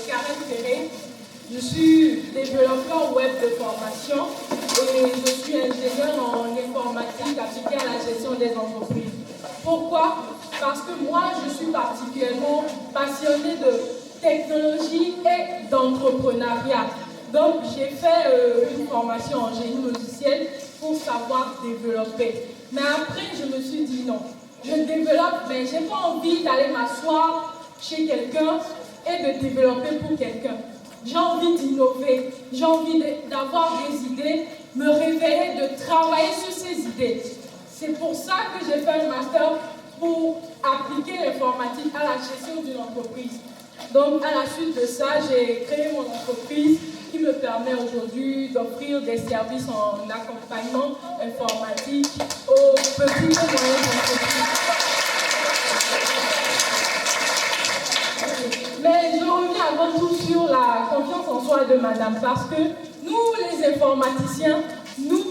Karen Ferré, je suis développeur web de formation et je suis ingénieur en informatique appliquée à la gestion des entreprises. Pourquoi? Parce que moi, je suis particulièrement passionnée de technologie et d'entrepreneuriat. Donc, j'ai fait une formation en génie logiciel pour savoir développer. Mais après, je me suis dit non, je développe, mais je n'ai pas envie d'aller m'asseoir chez quelqu'un et de développer pour quelqu'un. J'ai envie d'innover, j'ai envie d'avoir des idées, me réveiller, de travailler sur ces idées. C'est pour ça que j'ai fait un master pour appliquer l'informatique à la gestion d'une entreprise. Donc, à la suite de ça, j'ai créé mon entreprise qui me permet aujourd'hui d'offrir des services en accompagnement informatique aux petites et moyennes entreprises. Mais je reviens avant tout sur la confiance en soi de madame, parce que nous, les informaticiens, nous,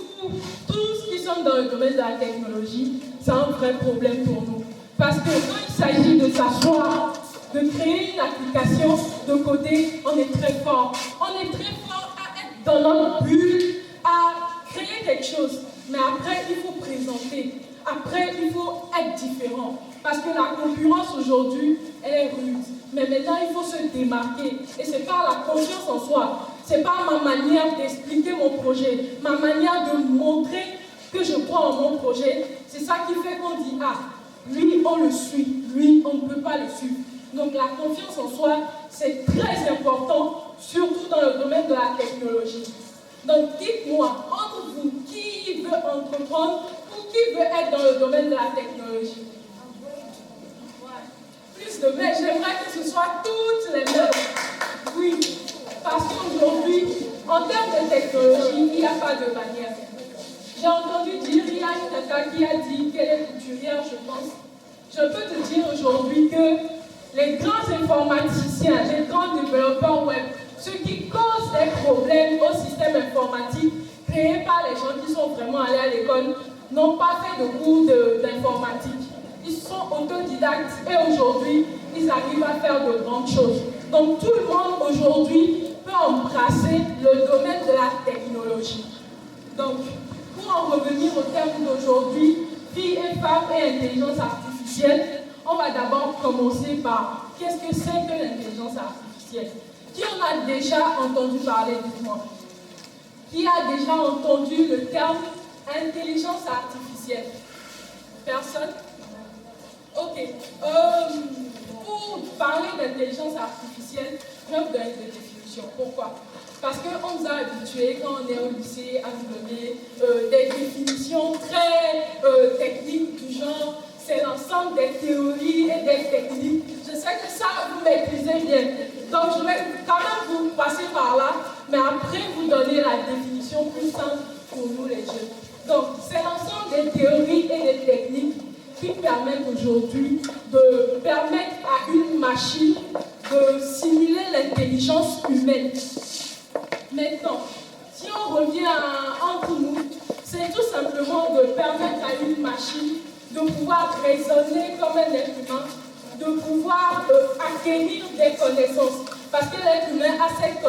tous qui sommes dans le domaine de la technologie, c'est un vrai problème pour nous. Parce que quand il s'agit de s'asseoir, de créer une application, de coder, on est très fort. On est très fort à être dans notre bulle, à créer quelque chose. Mais après, il faut présenter. Après, il faut être différent. Parce que la concurrence aujourd'hui, elle est rude. Mais maintenant, il faut se démarquer. Et c'est par la confiance en soi. C'est par ma manière d'expliquer mon projet, ma manière de montrer que je crois en mon projet. C'est ça qui fait qu'on dit, ah, lui, on le suit. Lui, on ne peut pas le suivre. Donc la confiance en soi, c'est très important, surtout dans le domaine de la technologie. Donc dites-moi, entre vous, qui veut entreprendre ou qui veut être dans le domaine de la technologie? Plus de mains, j'aimerais que ce soit toutes les mains. Oui, parce qu'aujourd'hui, en termes de technologie, il n'y a pas de barrière. J'ai entendu dire, il y a une tata qui a dit qu'elle est couturière, je pense. Je peux te dire aujourd'hui que les grands informaticiens, les grands développeurs web, ceux qui causent des problèmes au système informatique créés par les gens qui sont vraiment allés à l'école, n'ont pas fait de cours d'informatique. Ils sont autodidactes et aujourd'hui, ils arrivent à faire de grandes choses. Donc tout le monde aujourd'hui peut embrasser le domaine de la technologie. Donc, pour en revenir au terme d'aujourd'hui, filles et femmes et intelligence artificielle, on va d'abord commencer par qu'est-ce que c'est que l'intelligence artificielle? Qui en a déjà entendu parler, dites-moi? Qui a déjà entendu le terme intelligence artificielle? Personne? Ok. Pour parler d'intelligence artificielle, je vais vous donner des définitions. Pourquoi? Parce qu'on nous a habitués, quand on est au lycée, à nous donner des définitions très techniques du genre. C'est l'ensemble des théories et des techniques. Je sais que ça, vous maîtrisez bien. Donc, je vais quand même vous passer par là, mais après, vous donner la définition plus simple pour nous, les jeunes. Donc, c'est l'ensemble des théories et des techniques qui permettent aujourd'hui de permettre à une machine de simuler l'intelligence humaine. Maintenant, si on revient entre nous, c'est tout simplement de permettre à une machine de pouvoir raisonner comme un être humain, de pouvoir acquérir des connaissances. Parce que l'être humain a cette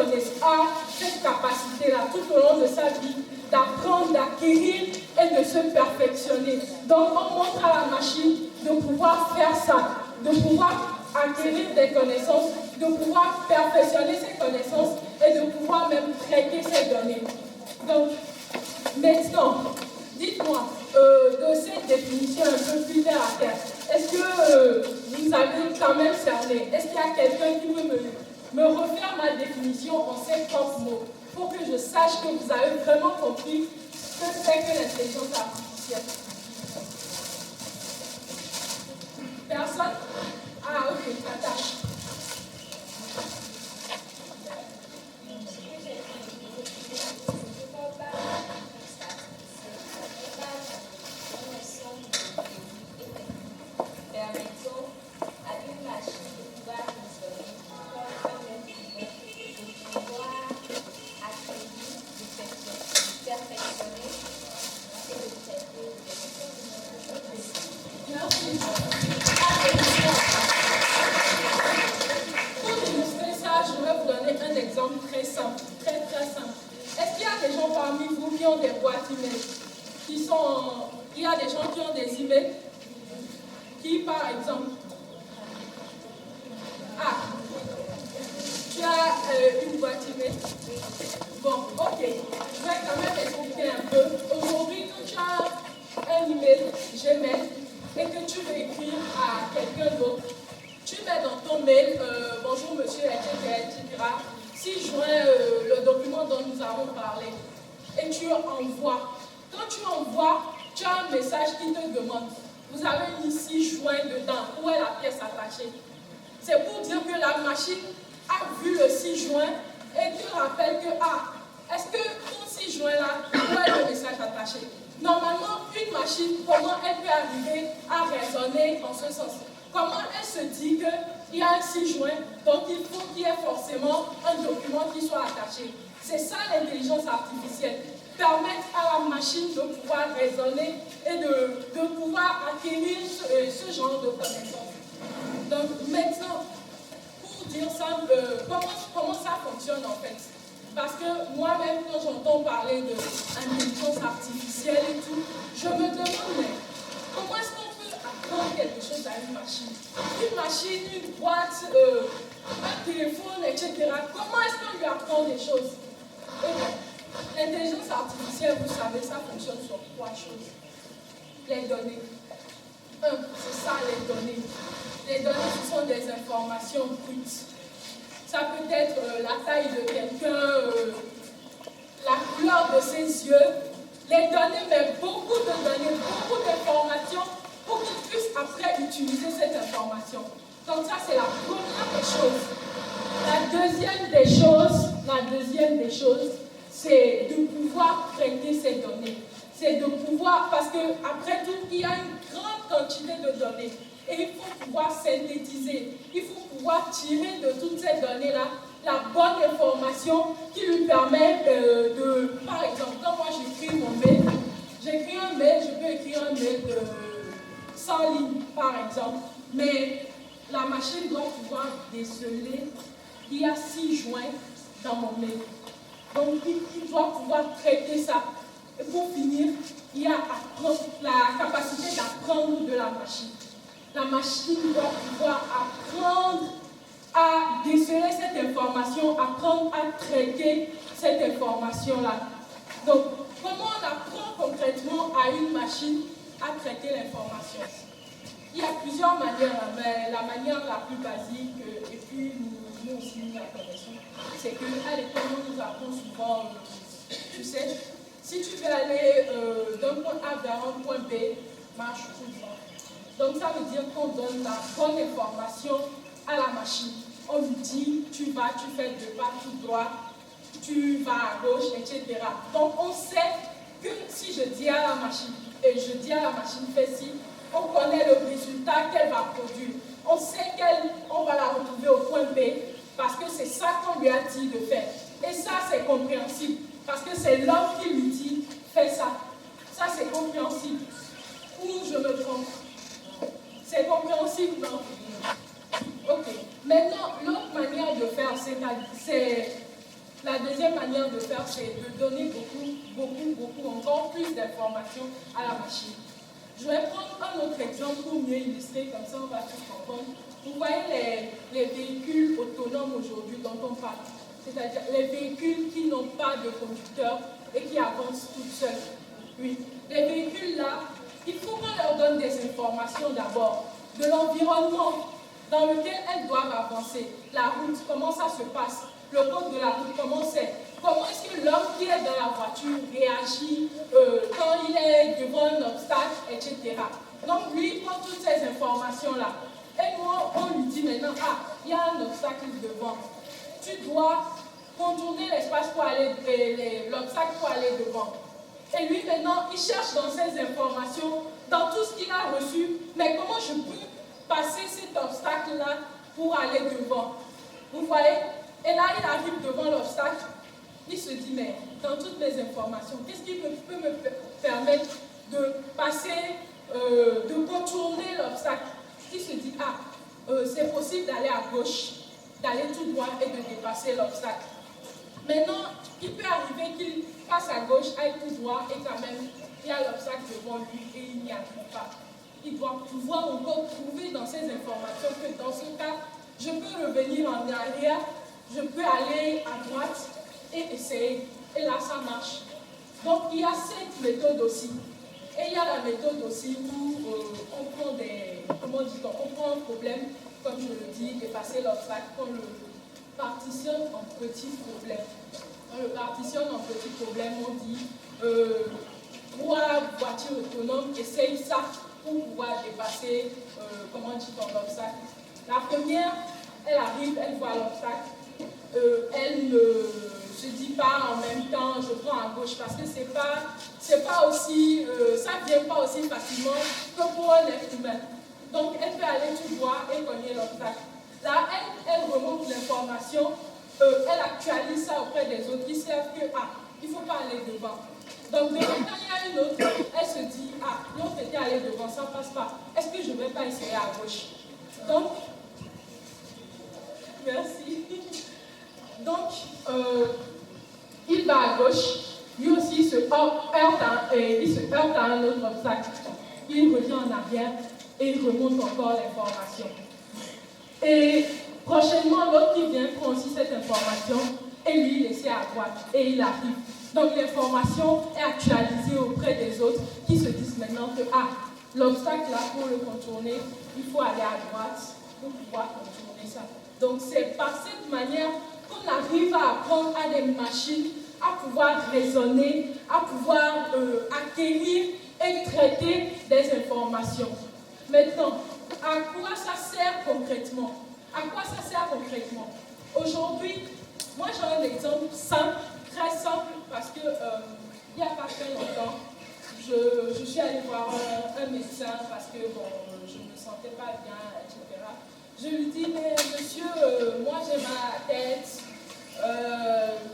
capacité-là tout au long de sa vie d'apprendre, d'acquérir et de se perfectionner. Donc on montre à la machine de pouvoir faire ça, de pouvoir acquérir des connaissances, de pouvoir perfectionner ses connaissances et de pouvoir même traiter ses données. Donc, maintenant, dites-moi, de cette définition un peu plus terre à terre, est-ce que vous avez quand même cerné? Est-ce qu'il y a quelqu'un qui veut me refaire ma définition en ses propres mots pour que je sache que vous avez vraiment compris ce que c'est que l'intelligence artificielle? Personne? Ah, ok, attache. exemple très simple, très très simple. Est-ce qu'il y a des gens parmi vous qui ont des boîtes email? Il y a des gens qui ont des emails qui, par exemple, tu as une boîte email. Bon, ok, je vais quand même expliquer un peu. Aujourd'hui, quand tu as un email Gmail et que tu veux écrire à quelqu'un d'autre, tu mets dans ton mail, bonjour monsieur, etc. 6 juin, le document dont nous avons parlé. Et tu envoies. Quand tu envoies, tu as un message qui te demande, vous avez mis 6 juin dedans, où est la pièce attachée? C'est pour dire que la machine a vu le 6 juin et te rappelle que, est-ce que ton 6 juin là, où est le message attaché? Normalement, une machine, comment elle peut arriver à raisonner en ce sens? Comment elle se dit qu'il y a un 6 juin, donc il faut qu'il y ait forcément un document qui soit attaché? C'est ça l'intelligence artificielle. Permettre à la machine de pouvoir raisonner et de pouvoir acquérir ce genre de connaissances. Donc maintenant, pour dire ça, comment ça fonctionne en fait? Parce que moi-même, quand j'entends parler d'intelligence artificielle et tout, je me demande, mais comment est-ce qu'on peut apprendre quelque chose à une machine? Une machine, une boîte, un téléphone, etc. Comment est-ce qu'on lui apprend des choses? L'intelligence artificielle, vous savez, ça fonctionne sur 3 choses. Les données. C'est ça, les données. Les données, ce sont des informations brutes. Ça peut être la taille de quelqu'un, la couleur de ses yeux. Les données, mais beaucoup de données, beaucoup d'informations pour qu'ils puissent après utiliser cette information. Donc ça, c'est la première des choses. La deuxième des choses, c'est de pouvoir traiter ces données. C'est de pouvoir, parce qu'après tout, il y a une grande quantité de données. Et il faut pouvoir synthétiser, il faut pouvoir tirer de toutes ces données-là la bonne information qui lui permet par exemple, quand moi j'écris mon mail, j'écris un mail, je peux écrire un mail de 100 lignes, par exemple, mais la machine doit pouvoir déceler qu'il y a 6 joints dans mon mail. Donc, il doit pouvoir traiter ça. Et pour finir, il y a la capacité d'apprendre de la machine. La machine doit pouvoir apprendre à déceler cette information, apprendre à traiter cette information-là. Donc, comment on apprend concrètement à une machine à traiter l'information? Il y a plusieurs manières, mais la manière la plus basique, et puis nous aussi nous la connaissons, c'est qu'à l'école, on nous apprend souvent, tu sais, si tu veux aller d'un point A vers un point B, marche tout droit. Donc ça veut dire qu'on donne la bonne information à la machine. On lui dit, tu vas, tu fais 2 pas tout droit, tu vas à gauche, etc. Donc on sait que si je dis à la machine, et je dis à la machine fais ci, on connaît le résultat qu'elle va produire. On sait qu'on va la retrouver au point B parce que c'est ça qu'on lui a dit de faire. Et ça, c'est compréhensible parce que c'est l'homme qui lui dit fais ça. Ça, c'est compréhensible. Ou je me trompe? C'est compréhensible, non? Ok. Maintenant, l'autre manière de faire, la deuxième manière de faire, c'est de donner beaucoup, encore plus d'informations à la machine. Je vais prendre un autre exemple pour mieux illustrer, comme ça on va tout comprendre. Vous voyez les véhicules autonomes aujourd'hui dont on parle, c'est-à-dire les véhicules qui n'ont pas de conducteur et qui avancent toutes seules. Oui, les véhicules là, il faut qu'on leur donne des informations d'abord, de l'environnement dans lequel elles doivent avancer. La route, comment ça se passe? Le code de la route, comment c'est? Comment est-ce que l'homme qui est dans la voiture réagit quand il est devant un obstacle, etc. Donc lui, il prend toutes ces informations-là. Et moi, on lui dit maintenant, il y a un obstacle devant. Tu dois contourner l'espace pour aller, l'obstacle pour aller devant. Et lui, maintenant, il cherche dans ces informations, dans tout ce qu'il a reçu, mais comment je peux passer cet obstacle-là pour aller devant? Vous voyez? Et là, il arrive devant l'obstacle. Il se dit, mais dans toutes mes informations, qu'est-ce qui peut me permettre de passer, de contourner l'obstacle? Il se dit, c'est possible d'aller à gauche, d'aller tout droit et de dépasser l'obstacle. Maintenant, il peut arriver qu'il passe à gauche, aille tout droit, et quand même, il y a l'obstacle devant lui et il n'y arrive pas. Il doit pouvoir encore trouver dans ces informations que dans ce cas, je peux revenir en arrière, je peux aller à droite et essayer. Et là, ça marche. Donc, il y a cette méthode aussi. Et il y a la méthode aussi où on prend on prend un problème, comme je le dis, dépasser l'obstacle, on le partitionne en petits problèmes. On le partitionne en petits problèmes, on dit 3 voitures autonomes, essaye ça pour pouvoir dépasser, l'obstacle. La première, elle arrive, elle voit l'obstacle, elle ne se dit pas en même temps, je prends à gauche, parce que c'est pas aussi, ça ne vient pas aussi facilement que pour un être humain. Donc, elle peut aller tout droit et cogner l'obstacle. Là, elle remonte l'information, elle actualise ça auprès des autres qui savent que, il ne faut pas aller devant. Donc, quand il y a une autre, elle se dit, l'autre était allé devant, ça ne passe pas. Est-ce que je ne vais pas essayer à gauche? Donc, merci. Donc, il va à gauche, lui aussi il se heurte à un autre obstacle. Il revient en arrière et il remonte encore l'information. Et prochainement, l'autre qui vient prend aussi cette information et lui il essaie à droite et il arrive. Donc l'information est actualisée auprès des autres qui se disent maintenant que l'obstacle là, pour le contourner, il faut aller à droite pour pouvoir contourner ça. Donc c'est par cette manière qu'on arrive à apprendre à des machines à pouvoir raisonner, à pouvoir acquérir et traiter des informations. Maintenant, à quoi ça sert concrètement? À quoi ça sert concrètement? Aujourd'hui, moi j'ai un exemple simple, très simple, parce que il n'y a pas très longtemps, je suis allée voir un médecin parce que je ne me sentais pas bien, etc. Je lui dis, mais monsieur, moi j'ai mal à la tête.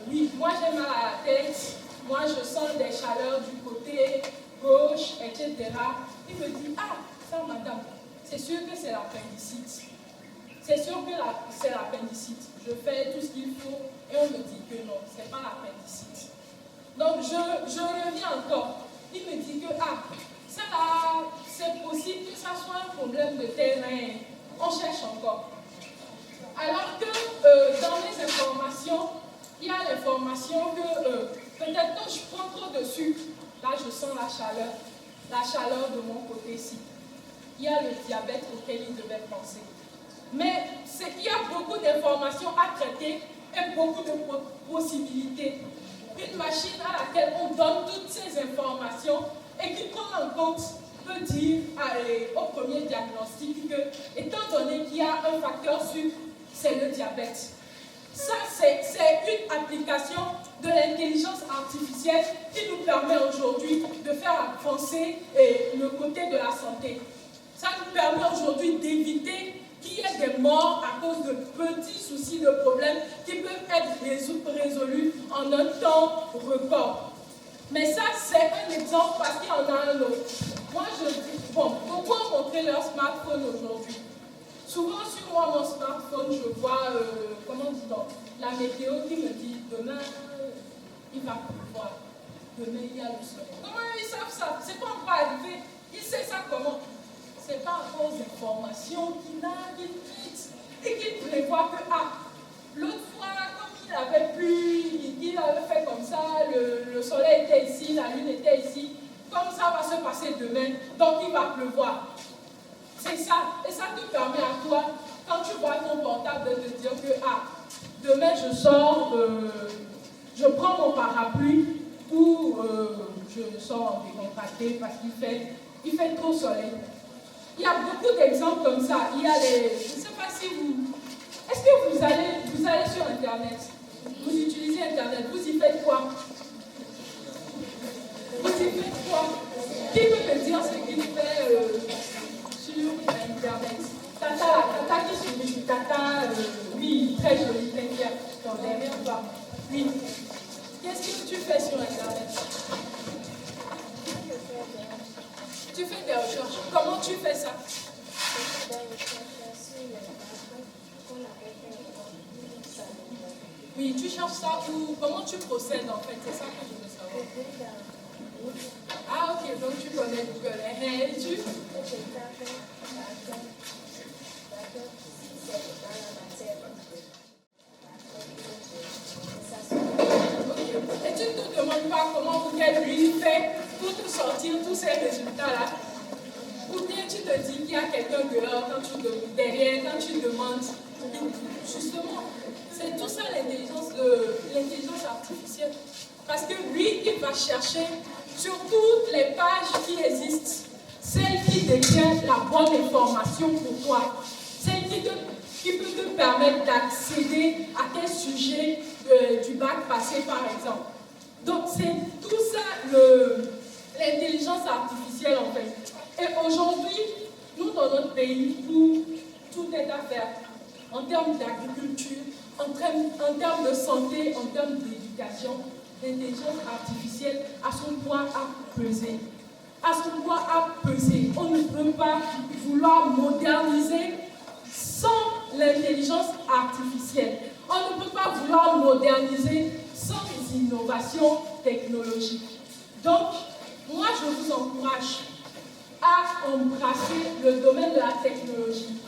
Oui, moi j'ai mal à la tête. Moi je sens des chaleurs du côté gauche, etc. Il me dit, ça madame, c'est sûr que c'est l'appendicite. C'est sûr que c'est l'appendicite. Je fais tout ce qu'il faut et on me dit que non, c'est pas l'appendicite. Donc je reviens encore. Il me dit que ça là, c'est possible que ça soit un problème de terrain. On cherche encore. Alors que dans les informations, il y a l'information que peut-être quand je prends trop de sucre, là je sens la chaleur de mon côté-ci. Il y a le diabète auquel il devait penser. Mais il y a beaucoup d'informations à traiter et beaucoup de possibilités. Une machine à laquelle on donne toutes ces informations et qui prend en compte peut dire au premier diagnostic que, étant donné qu'il y a un facteur sucre, c'est le diabète. Ça, c'est une application de l'intelligence artificielle qui nous permet aujourd'hui de faire avancer le côté de la santé. Ça nous permet aujourd'hui d'éviter qu'il y ait des morts à cause de petits soucis, de problèmes qui peuvent être résolus en un temps record. Mais ça, c'est un exemple parce qu'il y en a un autre. Moi, je dis, beaucoup ont montré leur smartphone aujourd'hui. Souvent, sur moi, mon smartphone, je vois, la météo qui me dit, demain, il va pleuvoir. Demain, il y a le soleil. Comment ils savent ça? C'est pas encore arrivé. Ils savent ça comment? C'est pas à cause d'informations qu'il a, et qu'il prévoit que, l'autre fois, comme il avait plu, il avait fait comme ça, le soleil était ici, la lune était ici, comme ça va se passer demain, donc il va pleuvoir. C'est ça, et ça te permet à toi, quand tu vois ton portable, de te dire que, demain je sors, je prends mon parapluie, ou je sors en décontracté parce qu'il fait trop soleil. Il y a beaucoup d'exemples comme ça. Il y a je ne sais pas si vous... Est-ce que vous allez sur Internet? Vous utilisez Internet, vous y faites quoi? Vous y faites quoi? Qui peut me dire ce qu'il fait sur Internet? Tata qui sourit, Tata, oui, très joli, très clair. Derrière toi. Oui. Qu'est-ce que tu fais sur Internet? Tu fais des recherches. Comment tu fais ça? Je fais des recherches sur les dates qu'on avait fait. Oui, tu cherches ça ou comment tu procèdes en fait, c'est ça que je veux savoir. Ah ok, donc tu connais Google. Et tu Et tu ne te demandes pas comment lui fait pour te sortir tous ces résultats-là. Ou bien tu te dis qu'il y a quelqu'un dehors derrière quand tu demandes. Justement, c'est tout ça l'intelligence artificielle. Parce que lui, il va chercher sur toutes les pages qui existent, celle qui détient la bonne information pour toi, celle qui peut te permettre d'accéder à quel sujet du bac passé par exemple. Donc c'est tout ça l'intelligence artificielle en fait. Et aujourd'hui, nous dans notre pays, tout est à faire. En termes d'agriculture, en termes de santé, en termes d'éducation, l'intelligence artificielle a son poids à peser. À son poids à peser. On ne peut pas vouloir moderniser sans l'intelligence artificielle. On ne peut pas vouloir moderniser sans innovation technologique. Donc, moi, je vous encourage à embrasser le domaine de la technologie,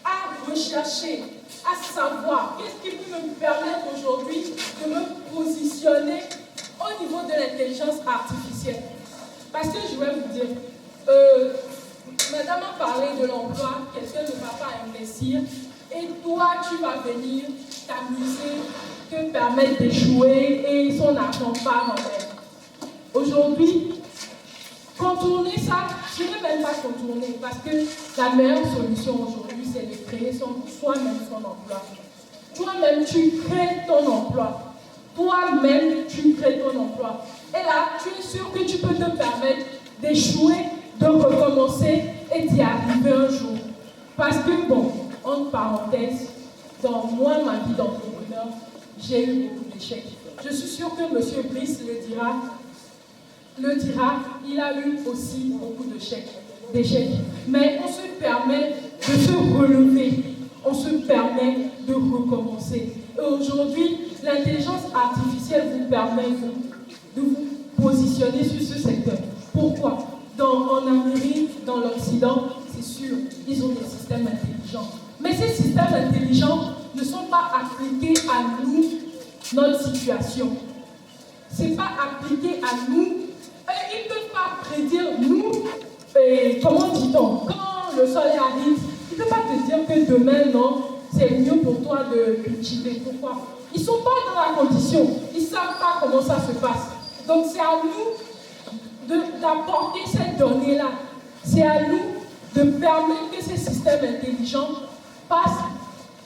à rechercher, à savoir qu'est-ce qui peut me permettre aujourd'hui de me positionner au niveau de l'intelligence artificielle. Parce que je vais vous dire, madame a parlé de l'emploi, quelqu'un ne va pas investir, et toi tu vas venir t'amuser, te permettre d'échouer et son argent part en l'air. Aujourd'hui, contourner ça, je ne vais même pas contourner parce que la meilleure solution aujourd'hui, c'est de créer soi-même son emploi. Toi-même, tu crées ton emploi. Toi-même, tu crées ton emploi. Et là, tu es sûr que tu peux te permettre d'échouer, de recommencer et d'y arriver un jour. Parce que, bon, entre parenthèses, dans moi, ma vie d'entrepreneur, j'ai eu beaucoup d'échecs. Je suis sûre que M. Brice le dira, il a eu aussi beaucoup d'échecs. Mais on se permet de se relever, on se permet de recommencer. Et aujourd'hui, l'intelligence artificielle vous permet de vous positionner sur ce secteur. Pourquoi? En Amérique, dans l'Occident, c'est sûr, ils ont des systèmes intelligents. Mais ces systèmes intelligents ne sont pas appliqués à nous, notre situation. Ce n'est pas appliqué à nous. Ils ne peuvent pas prédire nous, comment dit-on, quand le soleil arrive, ils ne peuvent pas te dire que demain, non, c'est mieux pour toi de cultiver. Pourquoi? Ils ne sont pas dans la condition, ils ne savent pas comment ça se passe. Donc c'est à nous d'apporter cette donnée-là. C'est à nous de permettre que ces systèmes intelligents passent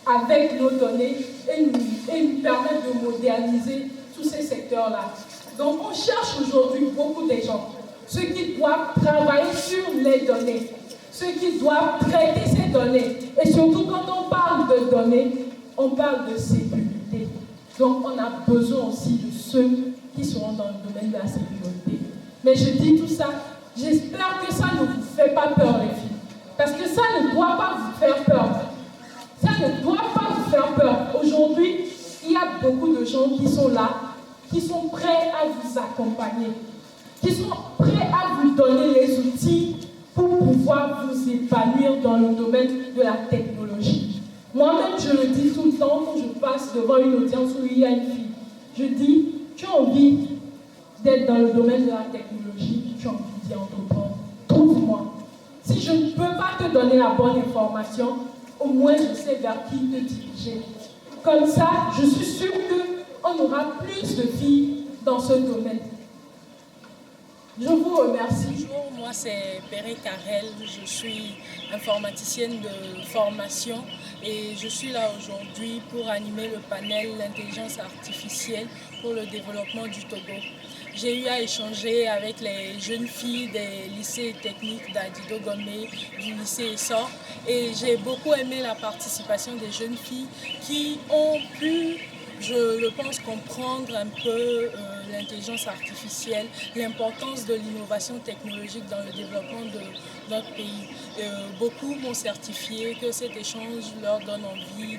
avec nos données et nous permettent de moderniser tous ces secteurs-là. Donc on cherche aujourd'hui beaucoup de gens, ceux qui doivent travailler sur les données, ceux qui doivent traiter ces données. Et surtout quand on parle de données, on parle de sécurité. Donc on a besoin aussi de ceux qui seront dans le domaine de la sécurité. Mais je dis tout ça, j'espère que ça ne vous fait pas peur les filles. Parce que ça ne doit pas vous faire peur. Ça ne doit pas vous faire peur. Aujourd'hui, il y a beaucoup de gens qui sont là, qui sont prêts à vous accompagner, qui sont prêts à vous donner les outils pour pouvoir vous épanouir dans le domaine de la technologie. Moi-même, je le dis tout le temps quand je passe devant une audience où il y a une fille. Je dis, tu as envie d'être dans le domaine de la technologie, tu as envie d'y entreprendre, trouve-moi. Si je ne peux pas te donner la bonne information, au moins je sais vers qui te diriger. Comme ça, je suis sûre qu'on aura plus de filles dans ce domaine. Je vous remercie. Bonjour, moi c'est Perret Carrel, je suis informaticienne de formation et je suis là aujourd'hui pour animer le panel L'intelligence artificielle pour le développement du Togo. J'ai eu à échanger avec les jeunes filles des lycées techniques d'Adido Gomé, du lycée Essor, et j'ai beaucoup aimé la participation des jeunes filles qui ont pu, je le pense, comprendre un peu l'intelligence artificielle, l'importance de l'innovation technologique dans le développement de notre pays. Beaucoup m'ont certifié que cet échange leur donne envie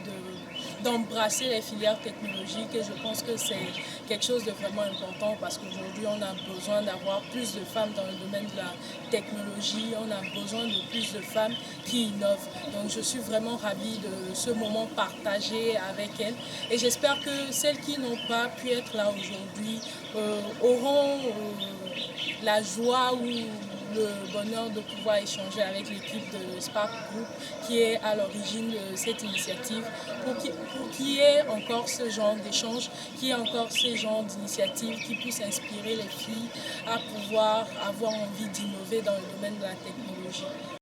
d'embrasser les filières technologiques et je pense que c'est quelque chose de vraiment important parce qu'aujourd'hui on a besoin d'avoir plus de femmes dans le domaine de la technologie, on a besoin de plus de femmes qui innovent. Donc je suis vraiment ravie de ce moment partagé avec elles et j'espère que celles qui n'ont pas pu être là aujourd'hui auront la joie ou le bonheur de pouvoir échanger avec l'équipe de Spark Group qui est à l'origine de cette initiative pour qu'il y ait encore ce genre d'échange, qu'il y ait encore ce genre d'initiative qui puisse inspirer les filles à pouvoir avoir envie d'innover dans le domaine de la technologie.